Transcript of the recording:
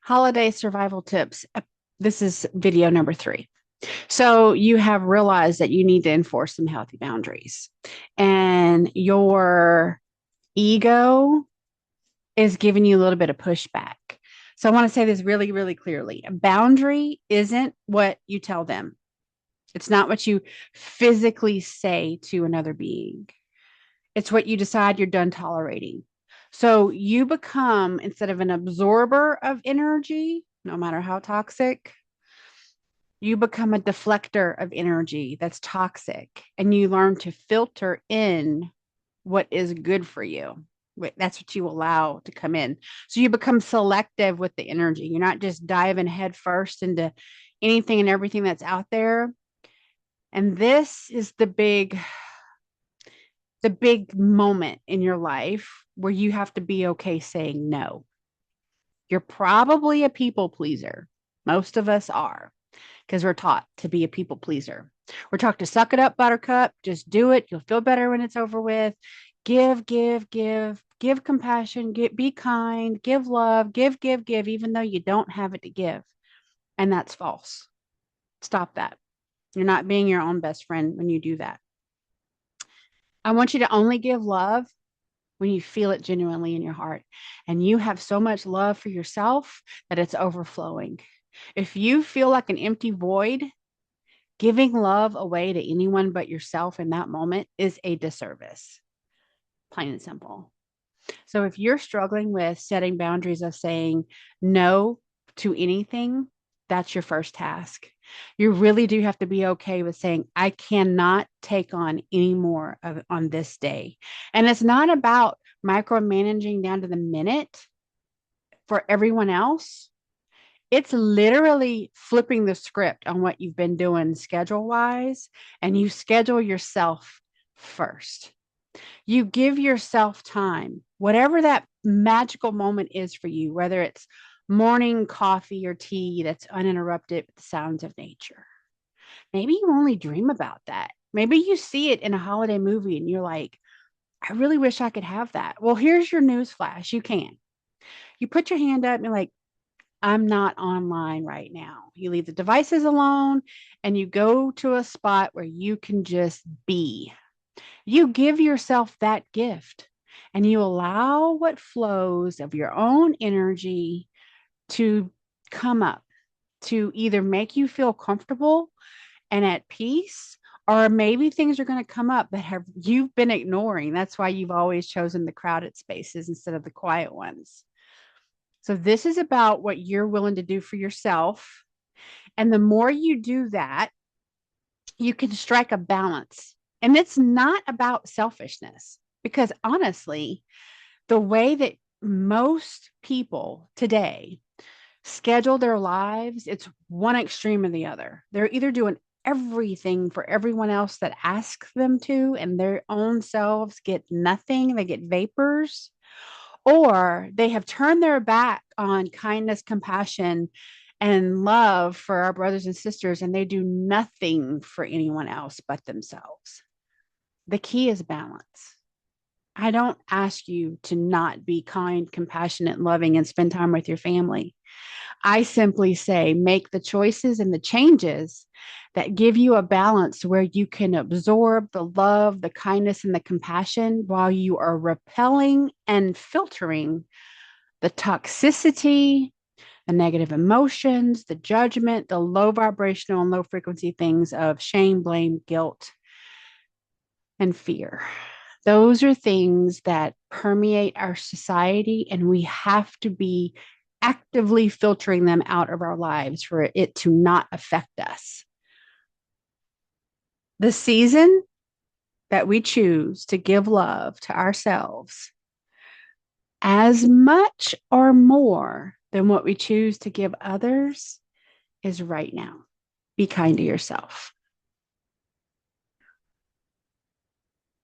Holiday survival tips. This is video number 3. So you have realized that you need to enforce some healthy boundaries, and your ego is giving you a little bit of pushback. So I want to say this really, really clearly. A boundary isn't what you tell them. It's not what you physically say to another being. It's what you decide you're done tolerating. So you become, instead of an absorber of energy, no matter how toxic, you become a deflector of energy that's toxic, and you learn to filter in what is good for you. That's what you allow to come in. So you become selective with the energy. You're not just diving head first into anything and everything that's out there. And this is the big moment in your life where you have to be okay saying no. You're probably a people pleaser. Most of us are, because we're taught to be a people pleaser. We're taught to suck it up, buttercup. Just do it. You'll feel better when it's over with. Give compassion, be kind, give love, give, even though you don't have it to give. And that's false. Stop that. You're not being your own best friend when you do that. I want you to only give love when you feel it genuinely in your heart. And you have so much love for yourself that it's overflowing. If you feel like an empty void, giving love away to anyone but yourself in that moment is a disservice, plain and simple. So if you're struggling with setting boundaries of saying no to anything, that's your first task. You really do have to be okay with saying, I cannot take on any more on this day. And it's not about micromanaging down to the minute for everyone else. It's literally flipping the script on what you've been doing schedule wise, and you schedule yourself first. You give yourself time, whatever that magical moment is for you, whether it's morning coffee or tea that's uninterrupted with the sounds of nature. Maybe you only dream about that. Maybe you see it in a holiday movie and you're like, I really wish I could have that. Well, here's your news flash. You can. You put your hand up and you're like, I'm not online right now. You leave the devices alone and you go to a spot where you can just be. You give yourself that gift and you allow what flows of your own energy to come up, to either make you feel comfortable and at peace, or maybe things are going to come up that have you've been ignoring. That's why you've always chosen the crowded spaces instead of the quiet ones. So this is about what you're willing to do for yourself. And the more you do that, you can strike a balance. And it's not about selfishness, because honestly, the way that most people today schedule their lives, it's one extreme or the other. They're either doing everything for everyone else that asks them to, and their own selves get nothing, they get vapors, or they have turned their back on kindness, compassion, and love for our brothers and sisters, and they do nothing for anyone else but themselves. The key is balance. I don't ask you to not be kind, compassionate, loving, and spend time with your family. I simply say make the choices and the changes that give you a balance where you can absorb the love, the kindness, and the compassion while you are repelling and filtering the toxicity, the negative emotions, the judgment, the low vibrational and low frequency things of shame, blame, guilt, and fear. Those are things that permeate our society, and we have to be actively filtering them out of our lives for it to not affect us. The season that we choose to give love to ourselves as much or more than what we choose to give others is right now. Be kind to yourself.